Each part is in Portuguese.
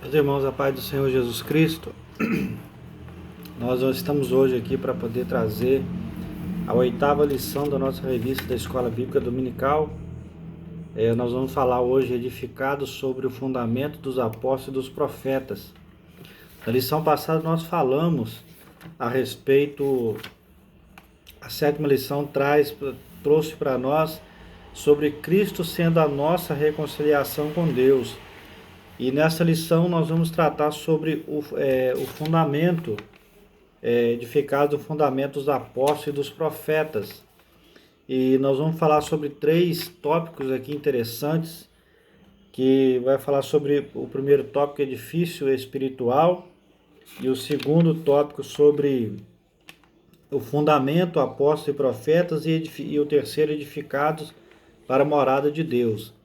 Meus irmãos, a paz do Senhor Jesus Cristo, nós estamos hoje aqui para poder trazer a 8ª lição da nossa revista da Escola Bíblica Dominical. Nós vamos falar hoje, edificados sobre o fundamento dos apóstolos e dos profetas. Na lição passada nós falamos a respeito, a 7ª lição trouxe para nós sobre Cristo sendo a nossa reconciliação com Deus. E nessa lição nós vamos tratar sobre o fundamento, edificado do fundamento dos apóstolos e dos profetas. E nós vamos falar sobre 3 tópicos aqui interessantes, que vai falar sobre o primeiro tópico, edifício espiritual, e o segundo tópico sobre o fundamento, apóstolos e profetas, e o terceiro, edificados para a morada de Deus.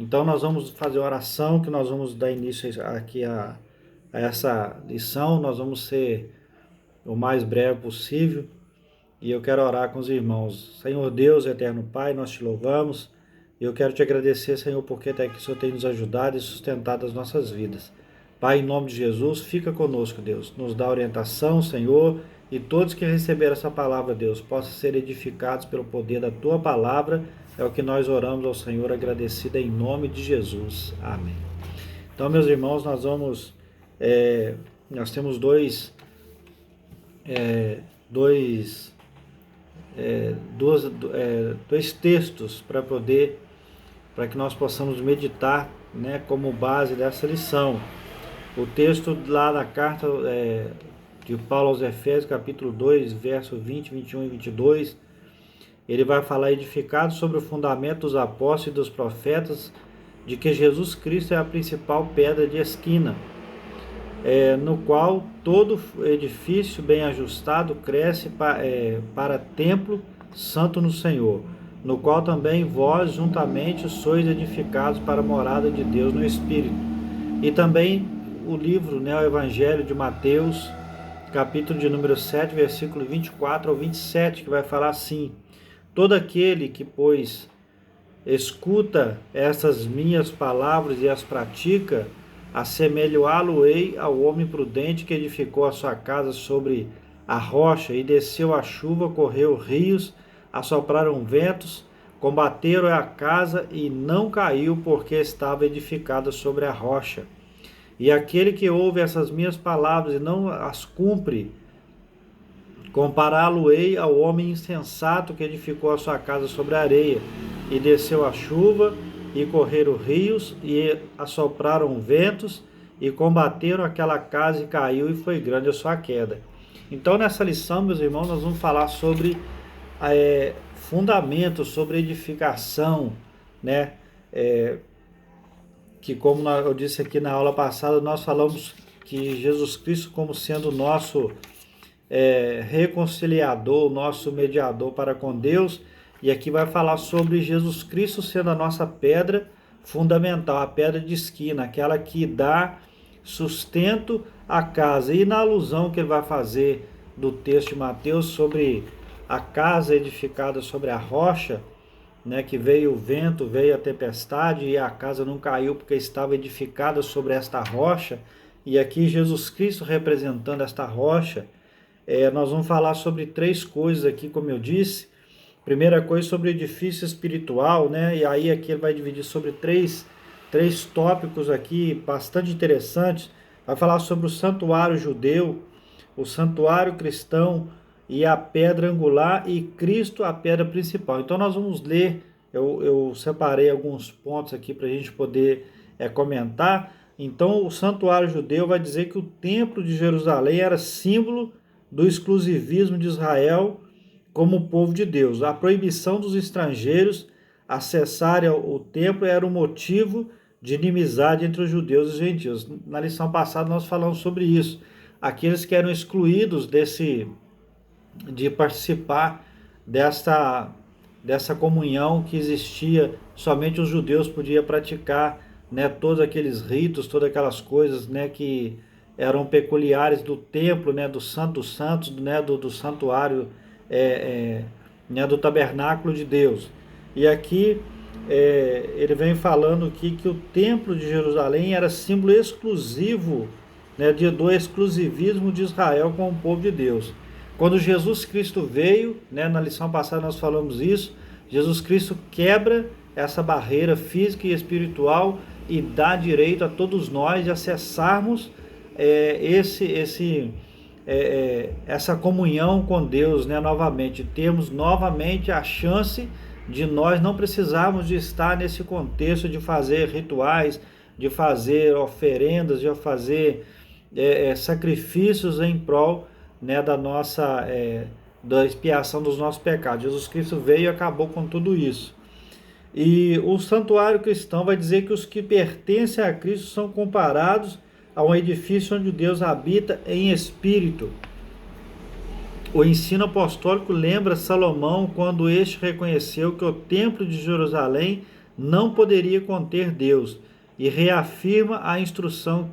Então nós vamos fazer a oração, que nós vamos dar início aqui a essa lição. Nós vamos ser o mais breve possível, e eu quero orar com os irmãos. Senhor Deus, eterno Pai, nós te louvamos, e eu quero te agradecer, Senhor, porque até aqui o Senhor tem nos ajudado e sustentado as nossas vidas. Pai, em nome de Jesus, fica conosco, Deus, nos dá orientação, Senhor, e todos que receberam essa palavra, Deus, possam ser edificados pelo poder da Tua palavra. É o que nós oramos ao Senhor, agradecida em nome de Jesus. Amém. Então, meus irmãos, nós temos dois textos para que nós possamos meditar, né, como base dessa lição. O texto lá na carta de Paulo aos Efésios, capítulo 2, verso 20, 21 e 22, ele vai falar edificado sobre o fundamento dos apóstolos e dos profetas, de que Jesus Cristo é a principal pedra de esquina, no qual todo edifício bem ajustado cresce para templo santo no Senhor, no qual também vós juntamente sois edificados para a morada de Deus no Espírito. E também o livro, o Evangelho de Mateus, capítulo de número 7, versículo 24 ao 27, que vai falar assim: todo aquele que, pois, escuta essas minhas palavras e as pratica, assemelhá-lo-ei ao homem prudente que edificou a sua casa sobre a rocha, e desceu a chuva, correu rios, assopraram ventos, combateram a casa e não caiu, porque estava edificada sobre a rocha. E aquele que ouve essas minhas palavras e não as cumpre, compará-lo-ei ao homem insensato que edificou a sua casa sobre a areia, e desceu a chuva, e correram rios, e assopraram ventos, e combateram aquela casa, e caiu, e foi grande a sua queda. Então, nessa lição, meus irmãos, nós vamos falar sobre fundamentos, sobre edificação, né? Que, como eu disse aqui na aula passada, nós falamos que Jesus Cristo, como sendo o nosso reconciliador, nosso mediador para com Deus, e aqui vai falar sobre Jesus Cristo sendo a nossa pedra fundamental, a pedra de esquina, aquela que dá sustento à casa. E na alusão que ele vai fazer do texto de Mateus sobre a casa edificada sobre a rocha, né, que veio o vento, veio a tempestade e a casa não caiu porque estava edificada sobre esta rocha, e aqui Jesus Cristo representando esta rocha. Nós vamos falar sobre 3 coisas aqui, como eu disse. Primeira coisa, sobre edifício espiritual, né? E aí aqui ele vai dividir sobre três tópicos aqui bastante interessantes. Vai falar sobre o santuário judeu, o santuário cristão e a pedra angular, e Cristo a pedra principal. Então nós vamos ler, eu separei alguns pontos aqui para a gente poder comentar. Então o santuário judeu vai dizer que o templo de Jerusalém era símbolo do exclusivismo de Israel como povo de Deus. A proibição dos estrangeiros acessarem o templo era um motivo de inimizade entre os judeus e os gentios. Na lição passada nós falamos sobre isso. Aqueles que eram excluídos de participar dessa comunhão que existia, somente os judeus podiam praticar, né, todos aqueles ritos, todas aquelas coisas, né, que eram peculiares do templo, né, do Santo dos Santos, né, do santuário, né, do tabernáculo de Deus. E aqui ele vem falando aqui que o templo de Jerusalém era símbolo exclusivo, né, do exclusivismo de Israel com o povo de Deus. Quando Jesus Cristo veio, né, na lição passada nós falamos isso, Jesus Cristo quebra essa barreira física e espiritual e dá direito a todos nós de acessarmos essa comunhão com Deus, né, novamente. Temos novamente a chance de nós não precisarmos de estar nesse contexto de fazer rituais, de fazer oferendas, de fazer sacrifícios em prol, né, da expiação dos nossos pecados. Jesus Cristo veio e acabou com tudo isso. E o santuário cristão vai dizer que os que pertencem a Cristo são comparados a um edifício onde Deus habita em espírito. O ensino apostólico lembra Salomão quando este reconheceu que o templo de Jerusalém não poderia conter Deus e reafirma a instrução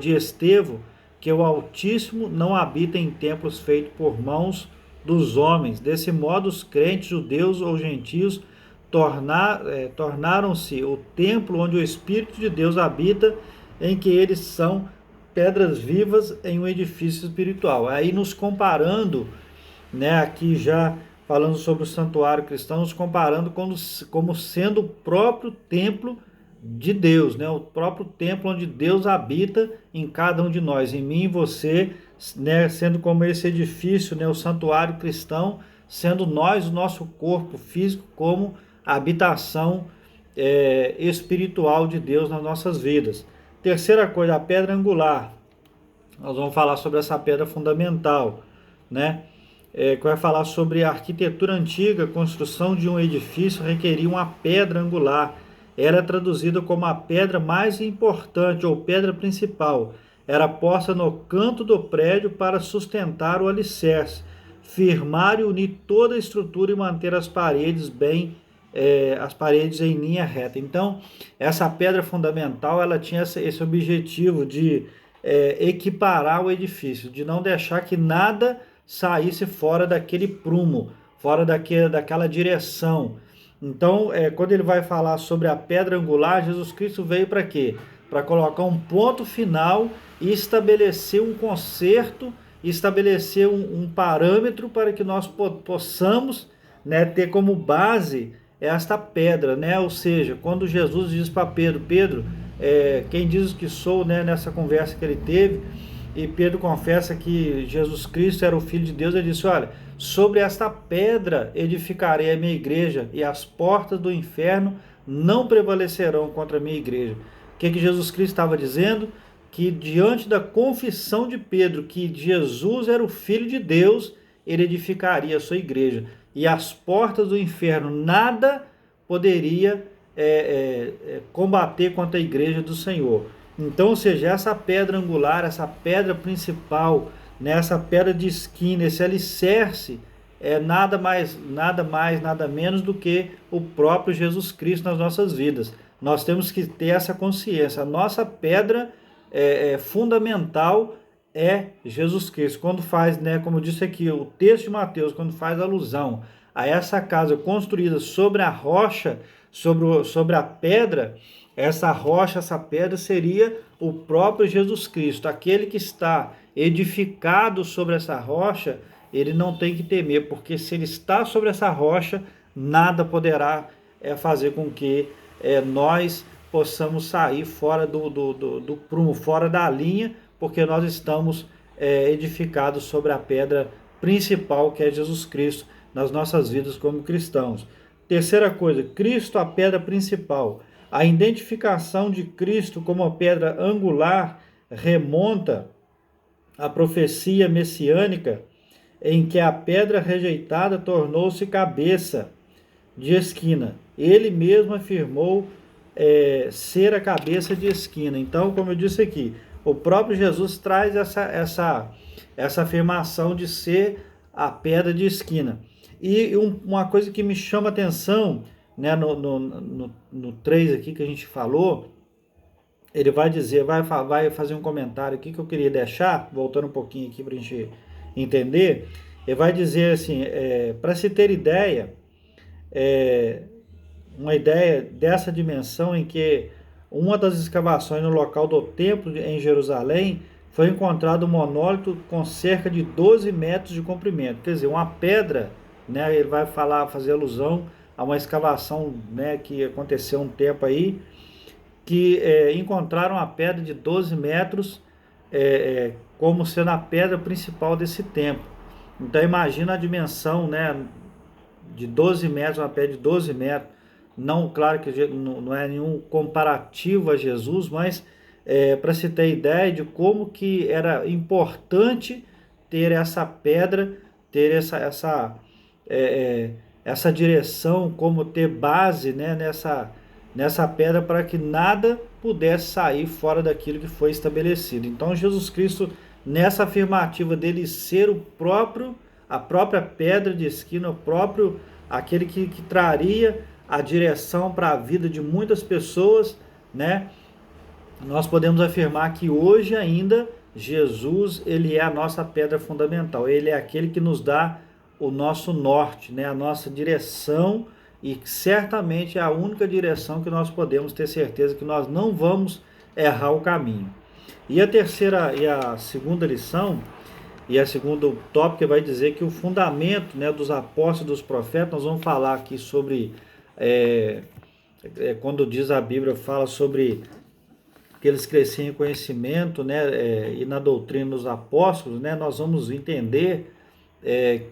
de Estevão que o Altíssimo não habita em templos feitos por mãos dos homens. Desse modo, os crentes, judeus ou gentios, tornaram-se o templo onde o Espírito de Deus habita, em que eles são pedras vivas em um edifício espiritual. Aí nos comparando, né, aqui já falando sobre o santuário cristão, nos comparando como sendo o próprio templo de Deus, né, o próprio templo onde Deus habita em cada um de nós, em mim e você, né, sendo como esse edifício, né, o santuário cristão, sendo nós, o nosso corpo físico, como a habitação espiritual de Deus nas nossas vidas. Terceira coisa, a pedra angular. Nós vamos falar sobre essa pedra fundamental, né? Que vai falar sobre a arquitetura antiga. A construção de um edifício requeria uma pedra angular. Era traduzida como a pedra mais importante ou pedra principal. Era posta no canto do prédio para sustentar o alicerce, firmar e unir toda a estrutura e manter as paredes em linha reta. Então, essa pedra fundamental, ela tinha esse objetivo de equiparar o edifício, de não deixar que nada saísse fora daquele prumo, fora daquela direção. Então, quando ele vai falar sobre a pedra angular, Jesus Cristo veio para quê? Para colocar um ponto final e estabelecer um conserto, estabelecer um parâmetro para que nós possamos, né, ter como base esta pedra, né? Ou seja, quando Jesus diz para Pedro, quem diz que sou, né, nessa conversa que ele teve, e Pedro confessa que Jesus Cristo era o Filho de Deus, ele disse, olha, sobre esta pedra edificarei a minha igreja, e as portas do inferno não prevalecerão contra a minha igreja. O que Jesus Cristo estava dizendo? Que diante da confissão de Pedro, que Jesus era o Filho de Deus, ele edificaria a sua igreja. E as portas do inferno nada poderia combater contra a igreja do Senhor. Então, ou seja, essa pedra angular, essa pedra principal, nessa pedra de esquina, esse alicerce, nada menos do que o próprio Jesus Cristo nas nossas vidas. Nós temos que ter essa consciência. A nossa pedra fundamental é Jesus Cristo. Quando faz, né, como eu disse aqui, o texto de Mateus, quando faz alusão a essa casa construída sobre a rocha, sobre a pedra, essa rocha, essa pedra seria o próprio Jesus Cristo. Aquele que está edificado sobre essa rocha, ele não tem que temer, porque se ele está sobre essa rocha, nada poderá fazer com que nós possamos sair fora do prumo, fora da linha, porque nós estamos edificados sobre a pedra principal, que é Jesus Cristo, nas nossas vidas como cristãos. Terceira coisa, Cristo, a pedra principal. A identificação de Cristo como a pedra angular remonta à profecia messiânica, em que a pedra rejeitada tornou-se cabeça de esquina. Ele mesmo afirmou ser a cabeça de esquina. Então, como eu disse aqui, o próprio Jesus traz essa afirmação de ser a pedra de esquina. E uma coisa que me chama a atenção, né, no 3 aqui que a gente falou, ele vai dizer, vai fazer um comentário aqui que eu queria deixar, voltando um pouquinho aqui para a gente entender. Ele vai dizer assim, para se ter ideia, uma ideia dessa dimensão em que uma das escavações no local do templo em Jerusalém foi encontrado um monólito com cerca de 12 metros de comprimento. Quer dizer, uma pedra, né, ele vai fazer alusão a uma escavação, né, que aconteceu um tempo aí, que encontraram a pedra de 12 metros como sendo a pedra principal desse templo. Então imagina a dimensão, né, de 12 metros, uma pedra de 12 metros. Não, claro que não é nenhum comparativo a Jesus, mas para se ter ideia de como que era importante ter essa pedra, ter essa direção, como ter base, né, nessa pedra, para que nada pudesse sair fora daquilo que foi estabelecido. Então Jesus Cristo, nessa afirmativa dele ser a própria pedra de esquina, o próprio aquele que traria a direção para a vida de muitas pessoas, né? Nós podemos afirmar que hoje ainda Jesus, ele é a nossa pedra fundamental. Ele é aquele que nos dá o nosso norte, né? A nossa direção, e certamente é a única direção que nós podemos ter certeza que nós não vamos errar o caminho. E a terceira e a segunda lição, e a segundo tópico, vai dizer que o fundamento, né, dos apóstolos, dos profetas, nós vamos falar aqui sobre, quando diz a Bíblia, fala sobre que eles cresciam em conhecimento, né, e na doutrina dos apóstolos, né, nós vamos entender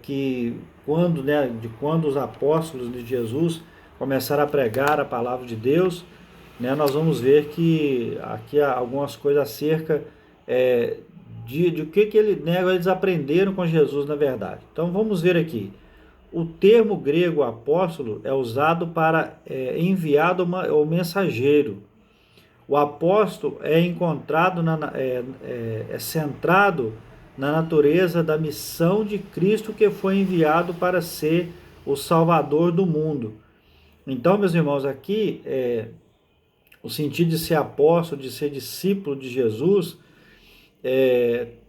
que quando os apóstolos de Jesus começaram a pregar a palavra de Deus, né, nós vamos ver que aqui há algumas coisas acerca de o que eles aprenderam com Jesus, na verdade. Então vamos ver aqui. O termo grego apóstolo é usado para enviado ou mensageiro. O apóstolo é encontrado, centrado na natureza da missão de Cristo, que foi enviado para ser o Salvador do mundo. Então, meus irmãos, aqui o sentido de ser apóstolo, de ser discípulo de Jesus,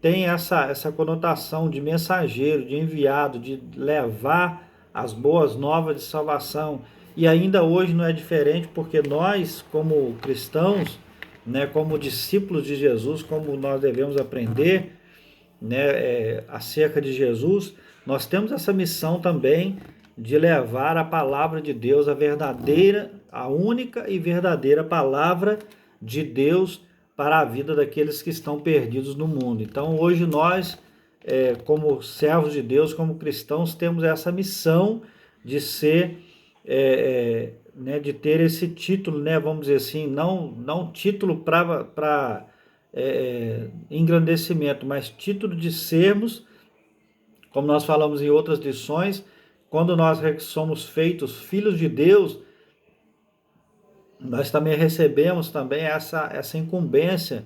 tem essa conotação de mensageiro, de enviado, de levar as boas novas de salvação. E ainda hoje não é diferente, porque nós, como cristãos, né, como discípulos de Jesus, como nós devemos aprender, né, acerca de Jesus, nós temos essa missão também de levar a palavra de Deus, a única e verdadeira palavra de Deus para a vida daqueles que estão perdidos no mundo. Então hoje nós, como servos de Deus, como cristãos, temos essa missão de ser, né, de ter esse título, né, vamos dizer assim, não título para engrandecimento, mas título de sermos, como nós falamos em outras lições, quando nós somos feitos filhos de Deus, nós também recebemos também essa incumbência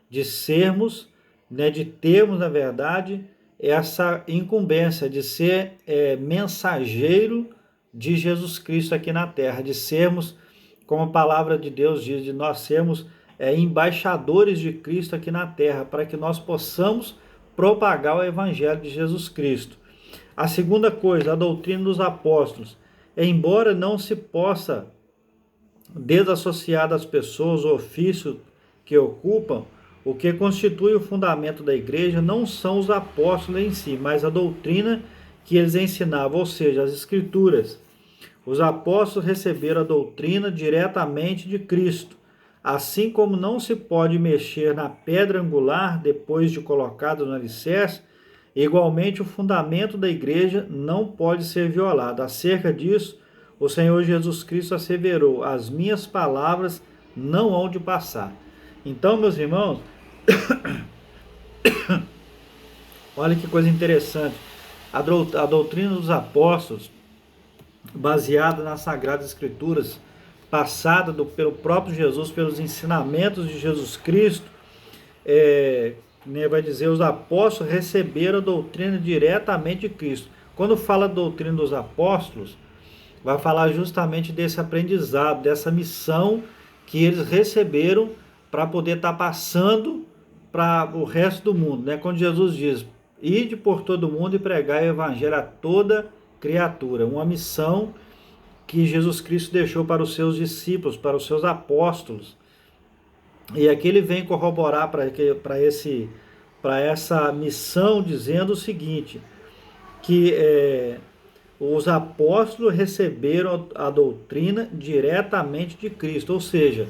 de sermos, né, de termos, na verdade, essa incumbência de ser mensageiro de Jesus Cristo aqui na terra, de sermos, como a palavra de Deus diz, de nós sermos embaixadores de Cristo aqui na terra, para que nós possamos propagar o evangelho de Jesus Cristo. A segunda coisa, a doutrina dos apóstolos. Embora não se possa desassociar das pessoas o ofício que ocupam, o que constitui o fundamento da igreja não são os apóstolos em si, mas a doutrina que eles ensinavam, ou seja, as escrituras. Os apóstolos receberam a doutrina diretamente de Cristo. Assim como não se pode mexer na pedra angular depois de colocada no alicerce, igualmente o fundamento da igreja não pode ser violado. Acerca disso, o Senhor Jesus Cristo asseverou: as minhas palavras não hão de passar. Então, meus irmãos, olha que coisa interessante. A doutrina dos apóstolos, baseada nas Sagradas Escrituras, passada pelo próprio Jesus, pelos ensinamentos de Jesus Cristo, vai dizer, os apóstolos receberam a doutrina diretamente de Cristo. Quando fala doutrina dos apóstolos, vai falar justamente desse aprendizado, dessa missão que eles receberam para poder estar passando para o resto do mundo, né? Quando Jesus diz: ide por todo mundo e pregai o evangelho a toda criatura, uma missão que Jesus Cristo deixou para os seus discípulos, para os seus apóstolos. E aqui ele vem corroborar para essa missão, dizendo o seguinte, que os apóstolos receberam a doutrina diretamente de Cristo, ou seja,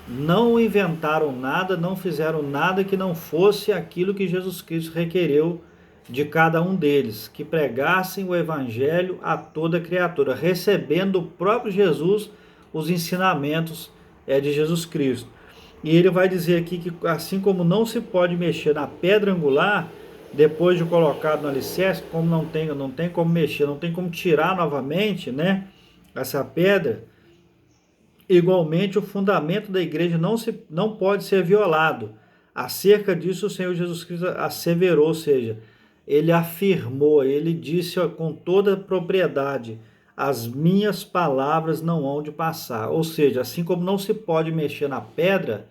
não inventaram nada, não fizeram nada que não fosse aquilo que Jesus Cristo requereu de cada um deles, que pregassem o evangelho a toda criatura, recebendo do próprio Jesus os ensinamentos de Jesus Cristo. E ele vai dizer aqui que assim como não se pode mexer na pedra angular, depois de colocado no alicerce, como não tem como mexer, não tem como tirar novamente, né, essa pedra, igualmente o fundamento da igreja não pode ser violado. Acerca disso o Senhor Jesus Cristo asseverou, ou seja, ele afirmou, ele disse com toda propriedade, as minhas palavras não hão de passar. Ou seja, assim como não se pode mexer na pedra,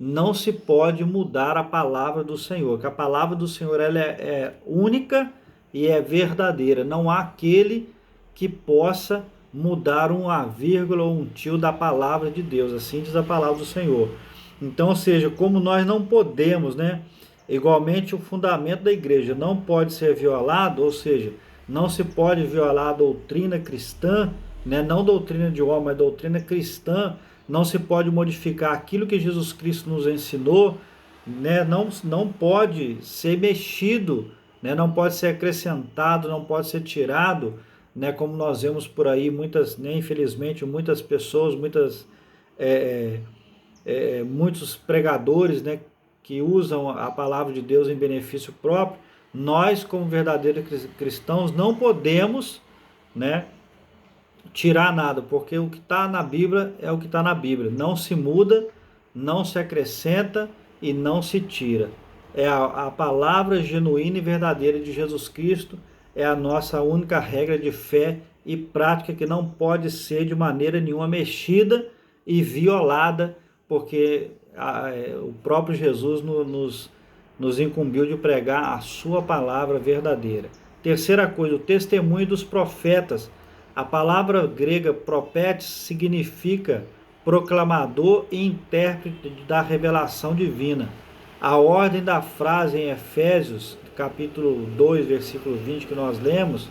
não se pode mudar a palavra do Senhor, que a palavra do Senhor ela é única e é verdadeira. Não há aquele que possa mudar uma vírgula ou um tio da palavra de Deus, assim diz a palavra do Senhor. Então, ou seja, como nós não podemos, né? Igualmente o fundamento da igreja não pode ser violado, ou seja, não se pode violar a doutrina cristã, né? Não doutrina de homem, mas doutrina cristã, não se pode modificar aquilo que Jesus Cristo nos ensinou, né? Não pode ser mexido, né? Não pode ser acrescentado, não pode ser tirado, né? Como nós vemos por aí, muitas, né? Infelizmente, muitas pessoas, muitos pregadores, né? Que usam a palavra de Deus em benefício próprio. Nós, como verdadeiros cristãos, não podemos, né, tirar nada, porque o que está na Bíblia é o que está na Bíblia. Não se muda, não se acrescenta e não se tira. É a palavra genuína e verdadeira de Jesus Cristo, é a nossa única regra de fé e prática que não pode ser de maneira nenhuma mexida e violada, porque o próprio Jesus nos incumbiu de pregar a sua palavra verdadeira. Terceira coisa, o testemunho dos profetas. A palavra grega profetes significa proclamador e intérprete da revelação divina. A ordem da frase em Efésios, capítulo 2, versículo 20, que nós lemos,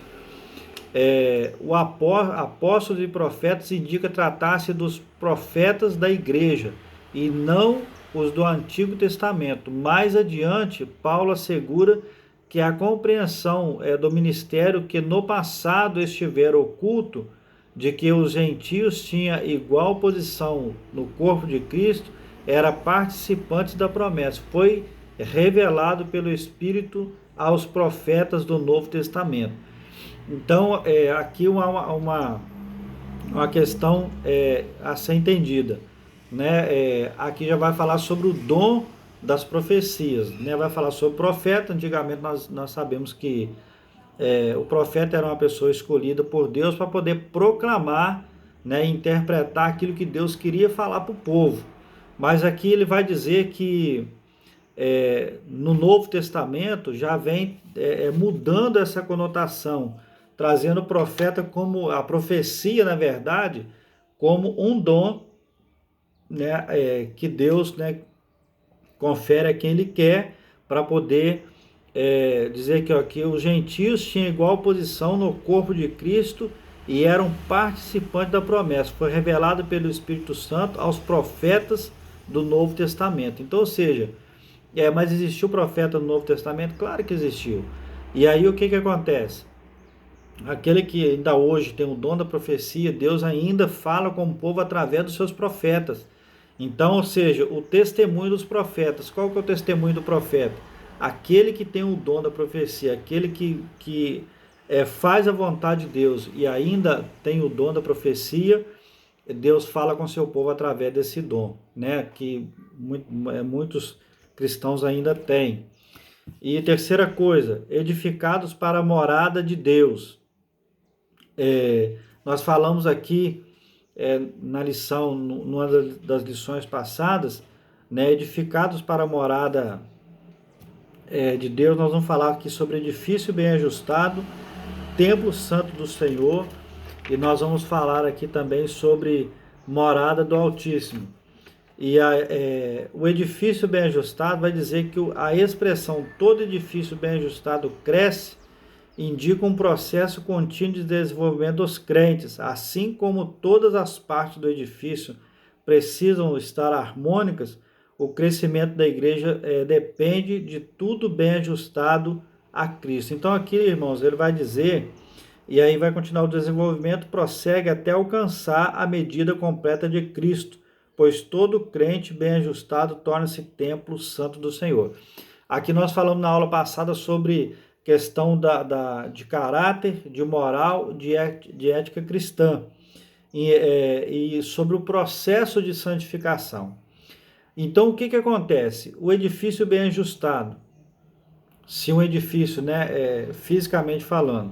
o apóstolos e profetas indica tratar-se dos profetas da igreja e não os do Antigo Testamento. Mais adiante, Paulo assegura que a compreensão do ministério que no passado estivera oculto, de que os gentios tinham igual posição no corpo de Cristo, era participantes da promessa. Foi revelado pelo Espírito aos profetas do Novo Testamento. Então, aqui uma questão a ser entendida, né? Aqui já vai falar sobre o dom das profecias, né? Vai falar sobre o profeta. Antigamente nós sabemos que o profeta era uma pessoa escolhida por Deus para poder proclamar, né, interpretar aquilo que Deus queria falar para o povo. Mas aqui ele vai dizer que no Novo Testamento já vem mudando essa conotação, trazendo o profeta como a profecia, na verdade, como um dom, né, que Deus, né, confere a quem Ele quer, para poder dizer que os gentios tinham igual posição no corpo de Cristo e eram participantes da promessa. Foi revelado pelo Espírito Santo aos profetas do Novo Testamento. Então, ou seja, mas existiu profeta no Novo Testamento? Claro que existiu. E aí o que acontece? Aquele que ainda hoje tem o dom da profecia, Deus ainda fala com o povo através dos seus profetas. Então, ou seja, o testemunho dos profetas. Qual que é o testemunho do profeta? Aquele que tem o dom da profecia, aquele que faz a vontade de Deus e ainda tem o dom da profecia, Deus fala com seu povo através desse dom, né? Que muitos cristãos ainda têm. E terceira coisa, edificados para a morada de Deus. Nós falamos aqui na lição, numa das lições passadas, né, edificados para a morada de Deus. Nós vamos falar aqui sobre edifício bem ajustado, templo santo do Senhor, e nós vamos falar aqui também sobre morada do Altíssimo. E o edifício bem ajustado vai dizer que a expressão todo edifício bem ajustado cresce indica um processo contínuo de desenvolvimento dos crentes, assim como todas as partes do edifício precisam estar harmônicas. O crescimento da igreja depende de tudo bem ajustado a Cristo. Então aqui, irmãos, ele vai dizer, e aí vai continuar o desenvolvimento, prossegue até alcançar a medida completa de Cristo, pois todo crente bem ajustado torna-se templo santo do Senhor. Aqui nós falamos na aula passada sobre questão de caráter, de moral, de ética cristã, e sobre o processo de santificação. Então, o que acontece? O edifício bem ajustado, se um edifício, fisicamente falando,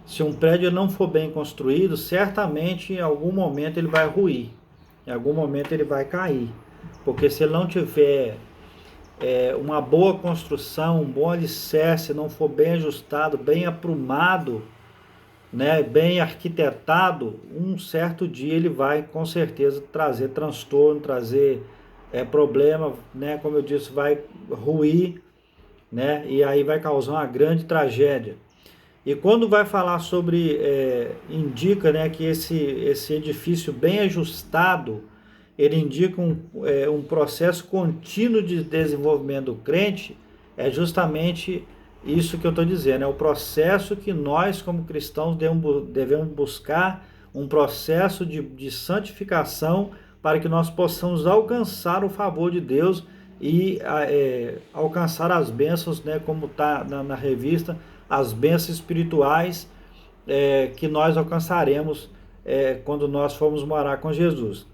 se um prédio não for bem construído, certamente em algum momento ele vai ruir, em algum momento ele vai cair, porque se ele não tiver uma boa construção, um bom alicerce, não for bem ajustado, bem aprumado, bem arquitetado, um certo dia ele vai com certeza trazer transtorno, trazer problema, como eu disse, vai ruir, e aí vai causar uma grande tragédia. E quando vai falar sobre, indica que esse edifício bem ajustado, ele indica um processo contínuo de desenvolvimento do crente, é justamente isso que eu estou dizendo, é o processo que nós como cristãos devemos buscar, um processo de santificação para que nós possamos alcançar o favor de Deus e alcançar as bênçãos, como está na revista, as bênçãos espirituais que nós alcançaremos quando nós formos morar com Jesus.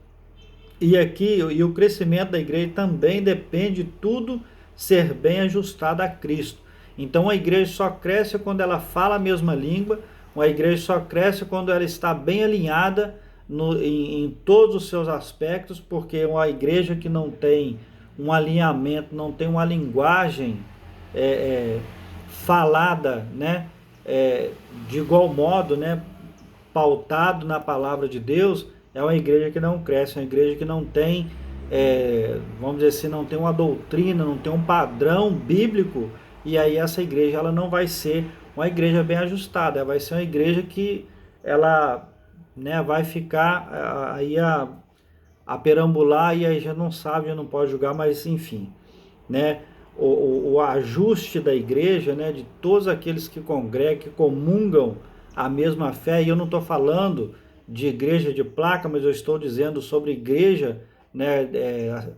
E aqui, o crescimento da igreja também depende de tudo ser bem ajustado a Cristo. Então a igreja só cresce quando ela fala a mesma língua, a igreja só cresce quando ela está bem alinhada em todos os seus aspectos, porque uma igreja que não tem um alinhamento, não tem uma linguagem falada, de igual modo, pautado na palavra de Deus, é uma igreja que não cresce, uma igreja que não tem, vamos dizer assim, não tem uma doutrina, não tem um padrão bíblico, e aí essa igreja ela não vai ser uma igreja bem ajustada, ela vai ser uma igreja que ela vai ficar aí a perambular, e aí já não sabe, já não pode julgar, mas enfim, o ajuste da igreja, de todos aqueles que congregam, que comungam a mesma fé, e eu não estou falando de igreja de placa, mas eu estou dizendo sobre igreja,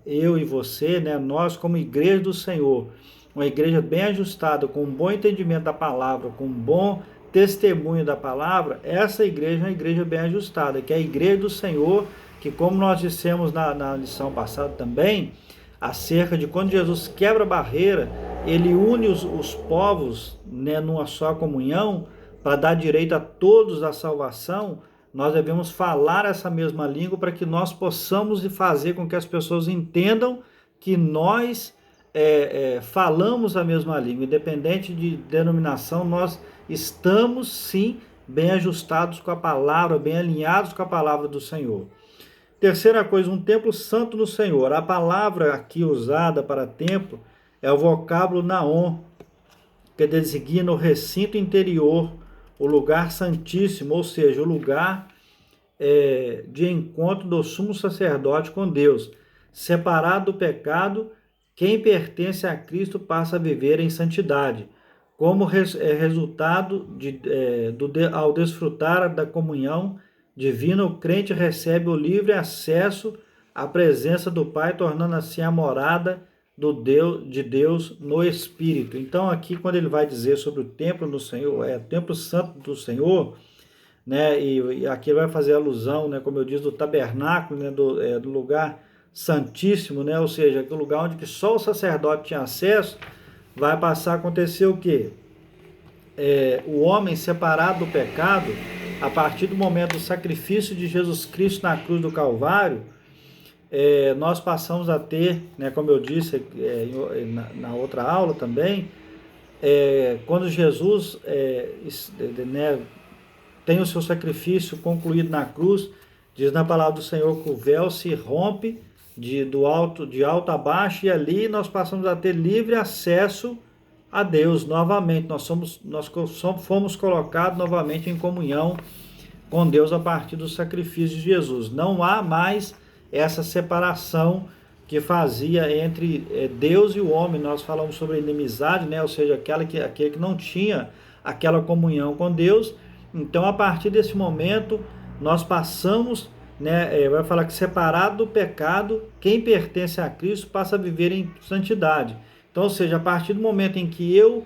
eu e você, nós como igreja do Senhor, uma igreja bem ajustada, com um bom entendimento da palavra, com um bom testemunho da palavra, essa igreja é uma igreja bem ajustada, que é a igreja do Senhor, que como nós dissemos na lição passada também, acerca de quando Jesus quebra a barreira, ele une os povos numa só comunhão, para dar direito a todos à salvação. Nós devemos falar essa mesma língua para que nós possamos fazer com que as pessoas entendam que nós falamos a mesma língua, independente de denominação, nós estamos sim bem ajustados com a palavra, bem alinhados com a palavra do Senhor. Terceira coisa, um templo santo no Senhor. A palavra aqui usada para templo é o vocábulo naon, que designa o recinto interior, o lugar santíssimo, ou seja, o lugar de encontro do sumo sacerdote com Deus. Separado do pecado, quem pertence a Cristo passa a viver em santidade. Como resultado ao desfrutar da comunhão divina, o crente recebe o livre acesso à presença do Pai, tornando assim a morada de Deus no Espírito. Então aqui quando ele vai dizer sobre o templo do Senhor, o templo santo do Senhor, e aqui ele vai fazer alusão, como eu disse, do tabernáculo, do lugar santíssimo, ou seja, aquele lugar onde que só o sacerdote tinha acesso, vai passar a acontecer o quê? O homem separado do pecado, a partir do momento do sacrifício de Jesus Cristo na cruz do Calvário, nós passamos a ter, como eu disse na outra aula também, quando Jesus tem o seu sacrifício concluído na cruz. Diz na palavra do Senhor que o véu se rompe de alto a baixo, e ali nós passamos a ter livre acesso a Deus novamente. Nós fomos colocados novamente em comunhão com Deus a partir do sacrifício de Jesus. Não há mais essa separação que fazia entre Deus e o homem. Nós falamos sobre a inimizade, né? Ou seja, aquele que não tinha aquela comunhão com Deus. Então, a partir desse momento, nós passamos, né? Vai falar que separado do pecado, quem pertence a Cristo passa a viver em santidade. Então, ou seja, a partir do momento em que eu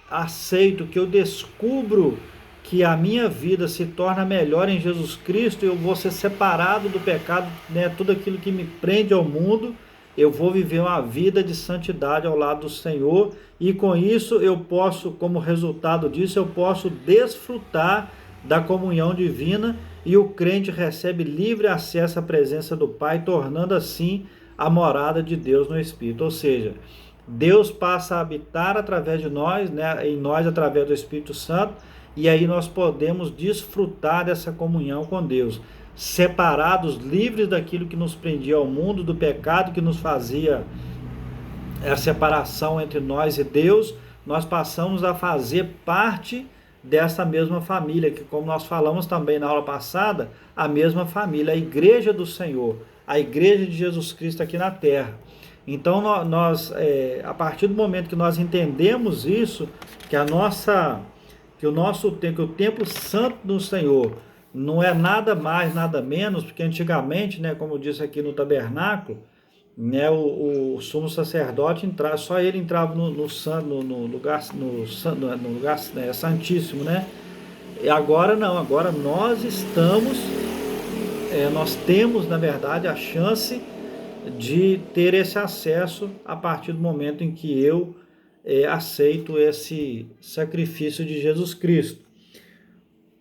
aceito, que eu descubro que a minha vida se torna melhor em Jesus Cristo, eu vou ser separado do pecado, né? Tudo aquilo que me prende ao mundo, eu vou viver uma vida de santidade ao lado do Senhor, e com isso eu posso, como resultado disso, eu posso desfrutar da comunhão divina, e o crente recebe livre acesso à presença do Pai, tornando assim a morada de Deus no Espírito. Ou seja, Deus passa a habitar através de nós, né? Em nós através do Espírito Santo, e aí nós podemos desfrutar dessa comunhão com Deus, separados, livres daquilo que nos prendia ao mundo, do pecado que nos fazia a separação entre nós e Deus. Nós passamos a fazer parte dessa mesma família, que, como nós falamos também na aula passada, a mesma família, a igreja do Senhor, a igreja de Jesus Cristo aqui na terra. Então, a partir do momento que nós entendemos isso, que o templo santo do Senhor não é nada mais, nada menos, porque antigamente, né, como eu disse aqui no tabernáculo, né, o sumo sacerdote entrava, só ele entrava no lugar santíssimo, né? E agora não, agora nós temos, na verdade, a chance de ter esse acesso a partir do momento em que eu aceito esse sacrifício de Jesus Cristo.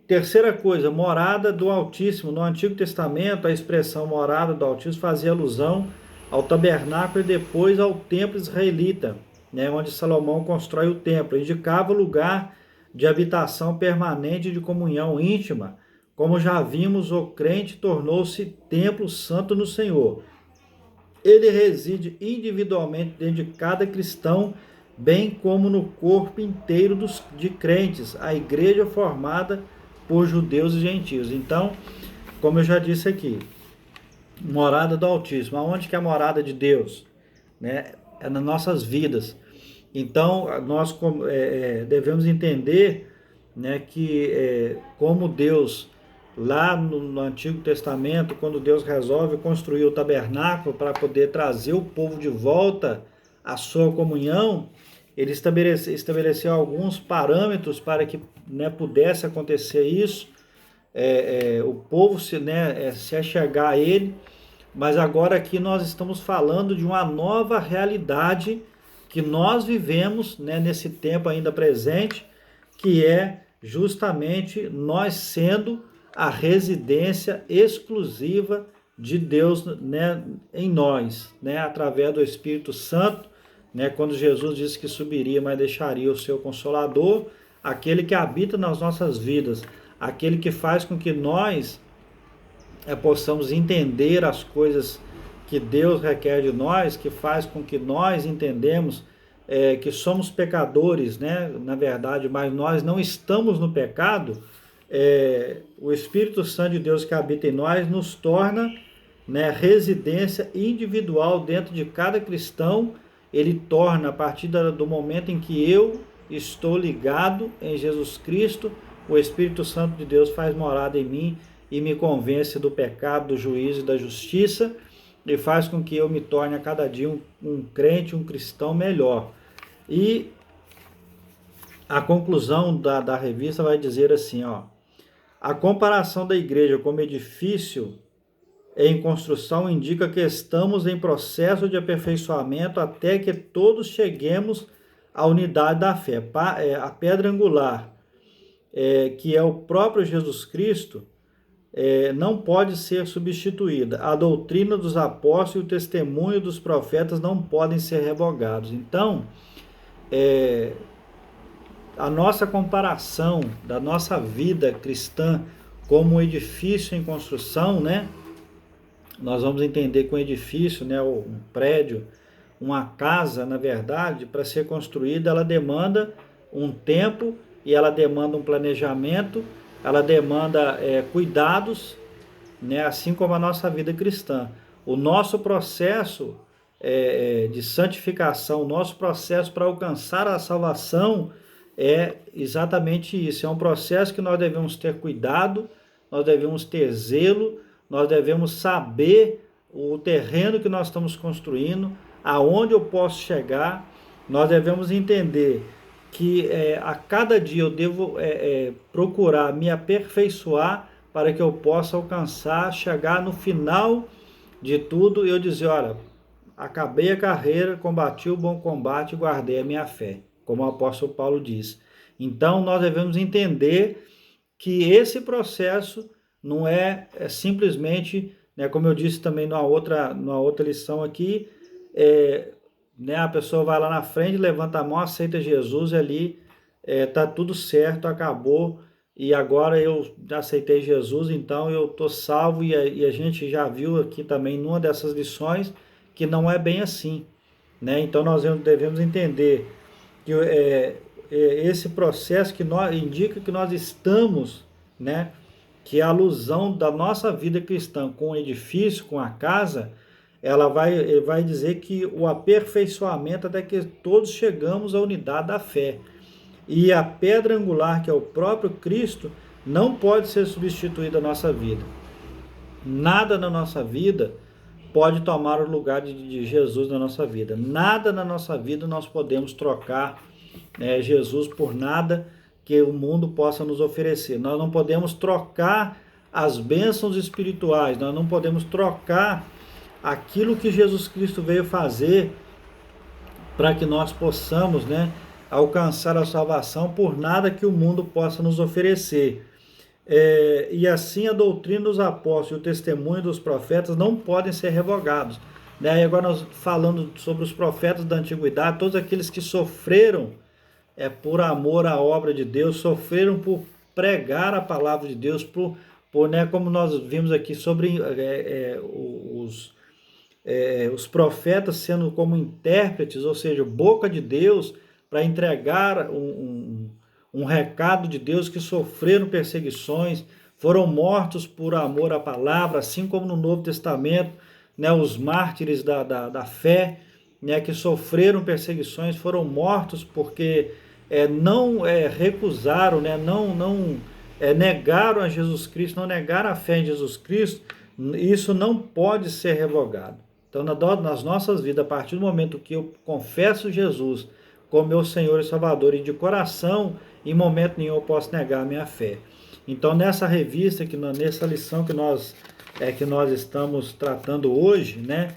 Terceira coisa, morada do Altíssimo. No Antigo Testamento, a expressão morada do Altíssimo fazia alusão ao tabernáculo e depois ao templo israelita, né, onde Salomão constrói o templo. Indicava o lugar de habitação permanente, de comunhão íntima. Como já vimos, o crente tornou-se templo santo no Senhor. Ele reside individualmente dentro de cada cristão, bem como no corpo inteiro de crentes, a igreja formada por judeus e gentios. Então, como eu já disse aqui, morada do Altíssimo. Aonde que é a morada de Deus? Né? É nas nossas vidas. Então, nós devemos entender, né, que como Deus, lá no Antigo Testamento, quando Deus resolve construir o tabernáculo para poder trazer o povo de volta à sua comunhão, ele estabeleceu alguns parâmetros para que, né, pudesse acontecer isso, o povo se achegar a ele. Mas agora aqui nós estamos falando de uma nova realidade que nós vivemos, né, nesse tempo ainda presente, que é justamente nós sendo a residência exclusiva de Deus, né, em nós, né, através do Espírito Santo, né, quando Jesus disse que subiria, mas deixaria o seu Consolador, aquele que habita nas nossas vidas, aquele que faz com que nós possamos entender as coisas que Deus requer de nós, que faz com que nós entendemos que somos pecadores, né, na verdade, mas nós não estamos no pecado. O Espírito Santo de Deus que habita em nós nos torna, né, residência individual dentro de cada cristão. Ele torna, a partir do momento em que eu estou ligado em Jesus Cristo, o Espírito Santo de Deus faz morada em mim e me convence do pecado, do juízo e da justiça, e faz com que eu me torne a cada dia um crente, um cristão melhor. E a conclusão da revista vai dizer assim, ó: a comparação da igreja como edifício em construção indica que estamos em processo de aperfeiçoamento até que todos cheguemos à unidade da fé. A pedra angular, que é o próprio Jesus Cristo, não pode ser substituída. A doutrina dos apóstolos e o testemunho dos profetas não podem ser revogados. Então, a nossa comparação da nossa vida cristã como um edifício em construção, né? Nós vamos entender que um edifício, né, um prédio, uma casa, na verdade, para ser construída, ela demanda um tempo e ela demanda um planejamento, ela demanda cuidados, né, assim como a nossa vida cristã. O nosso processo de santificação, o nosso processo para alcançar a salvação é exatamente isso. É um processo que nós devemos ter cuidado, nós devemos ter zelo, nós devemos saber o terreno que nós estamos construindo, aonde eu posso chegar. Nós devemos entender que a cada dia eu devo procurar me aperfeiçoar para que eu possa alcançar, chegar no final de tudo e eu dizer, olha, acabei a carreira, combati o bom combate e guardei a minha fé, como o apóstolo Paulo diz. Então nós devemos entender que esse processo não é simplesmente, né, como eu disse também numa outra lição aqui, né, a pessoa vai lá na frente, levanta a mão, aceita Jesus e ali tá tudo certo, acabou, e agora eu aceitei Jesus, então eu estou salvo, e a gente já viu aqui também numa dessas lições que não é bem assim, né? Então nós devemos entender que esse processo que indica que nós estamos, né, que a alusão da nossa vida cristã com o edifício, com a casa, ela vai dizer que o aperfeiçoamento até que todos chegamos à unidade da fé. E a pedra angular, que é o próprio Cristo, não pode ser substituída da nossa vida. Nada na nossa vida pode tomar o lugar de Jesus na nossa vida. Nada na nossa vida nós podemos trocar Jesus por nada que o mundo possa nos oferecer. Nós não podemos trocar as bênçãos espirituais, nós não podemos trocar aquilo que Jesus Cristo veio fazer para que nós possamos, né, alcançar a salvação por nada que o mundo possa nos oferecer. E assim a doutrina dos apóstolos e o testemunho dos profetas não podem ser revogados. E agora nós falando sobre os profetas da antiguidade, todos aqueles que sofreram por amor à obra de Deus, sofreram por pregar a palavra de Deus, né, como nós vimos aqui sobre os profetas sendo como intérpretes, ou seja, boca de Deus, para entregar um recado de Deus, que sofreram perseguições, foram mortos por amor à palavra, assim como no Novo Testamento, né, os mártires da fé, né, que sofreram perseguições, foram mortos porque não recusaram, né, não negaram a Jesus Cristo, não negaram a fé em Jesus Cristo. Isso não pode ser revogado. Então, nas nossas vidas, a partir do momento que eu confesso Jesus como meu Senhor e Salvador, e de coração, em momento nenhum eu posso negar a minha fé. Então, nessa revista, nessa lição que nós estamos tratando hoje, né,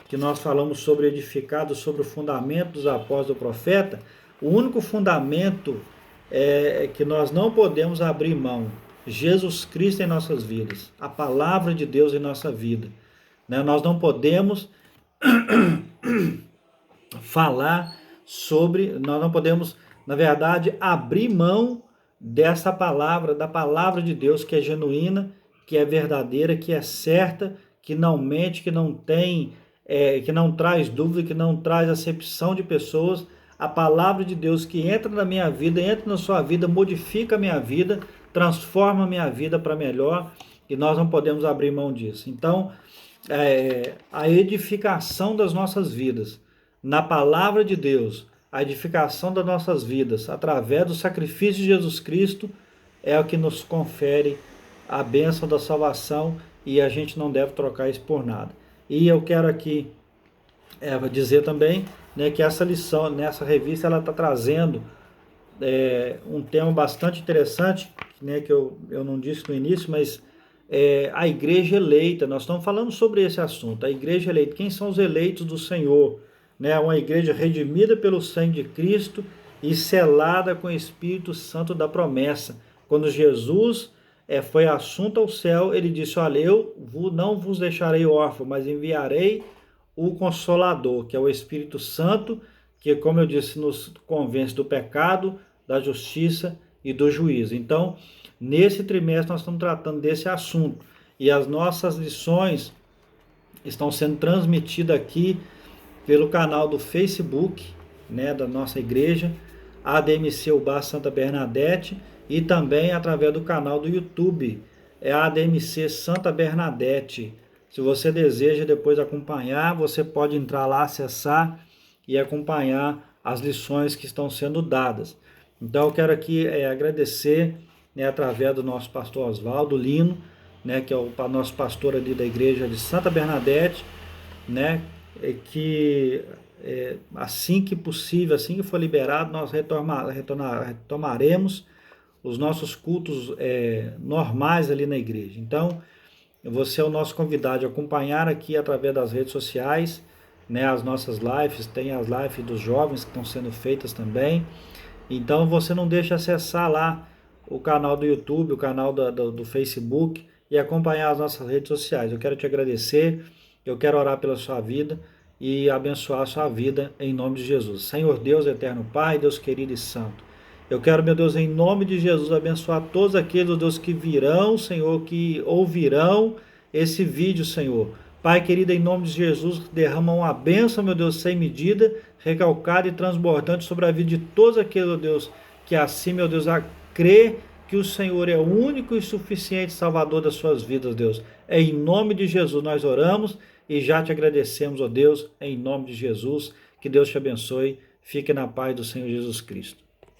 que nós falamos sobre edificado sobre o fundamento dos apóstolos do profeta, o único fundamento que nós não podemos abrir mão, Jesus Cristo em nossas vidas, a palavra de Deus em nossa vida. Né? Nós não podemos nós não podemos, na verdade, abrir mão dessa palavra, da palavra de Deus, que é genuína, que é verdadeira, que é certa, que não mente, que não tem, que não traz dúvida, que não traz acepção de pessoas. A palavra de Deus que entra na minha vida, entra na sua vida, modifica a minha vida, transforma a minha vida para melhor, e nós não podemos abrir mão disso. Então, a edificação das nossas vidas na palavra de Deus, a edificação das nossas vidas através do sacrifício de Jesus Cristo é o que nos confere a bênção da salvação, e a gente não deve trocar isso por nada. E eu quero aqui dizer também, né, que essa lição, nessa revista, ela está trazendo um tema bastante interessante, né, que eu não disse no início, mas a igreja eleita. Nós estamos falando sobre esse assunto, a igreja eleita. Quem são os eleitos do Senhor? Né, uma igreja redimida pelo sangue de Cristo e selada com o Espírito Santo da promessa. Quando Jesus foi assunto ao céu, ele disse, olha, eu não vos deixarei órfão, mas enviarei o Consolador, que é o Espírito Santo, que, como eu disse, nos convence do pecado, da justiça e do juízo. Então, nesse trimestre nós estamos tratando desse assunto e as nossas lições estão sendo transmitidas aqui pelo canal do Facebook, né, da nossa igreja, ADMC Ubá Santa Bernadette, e também através do canal do YouTube, ADMC Santa Bernadette. Se você deseja depois acompanhar, você pode entrar lá, acessar e acompanhar as lições que estão sendo dadas. Então eu quero aqui agradecer, né, através do nosso pastor Oswaldo Lino, né, que é o nosso pastor ali da igreja de Santa Bernadette, né, que assim que possível, assim que for liberado, nós retomaremos os nossos cultos normais ali na igreja. Então, você é o nosso convidado de acompanhar aqui através das redes sociais, né, as nossas lives, tem as lives dos jovens que estão sendo feitas também. Então, você não deixe de acessar lá o canal do YouTube, o canal do Facebook e acompanhar as nossas redes sociais. Eu quero te agradecer, eu quero orar pela sua vida e abençoar a sua vida em nome de Jesus. Senhor Deus, eterno Pai, Deus querido e santo, eu quero, meu Deus, em nome de Jesus, abençoar todos aqueles, Deus, que virão, Senhor, que ouvirão esse vídeo, Senhor. Pai querido, em nome de Jesus, derrama uma bênção, meu Deus, sem medida, recalcada e transbordante sobre a vida de todos aqueles, meu Deus, que assim, meu Deus, a crer que o Senhor é o único e suficiente Salvador das suas vidas, Deus. É em nome de Jesus nós oramos e já te agradecemos, ó Deus, em nome de Jesus. Que Deus te abençoe. Fique na paz do Senhor Jesus Cristo.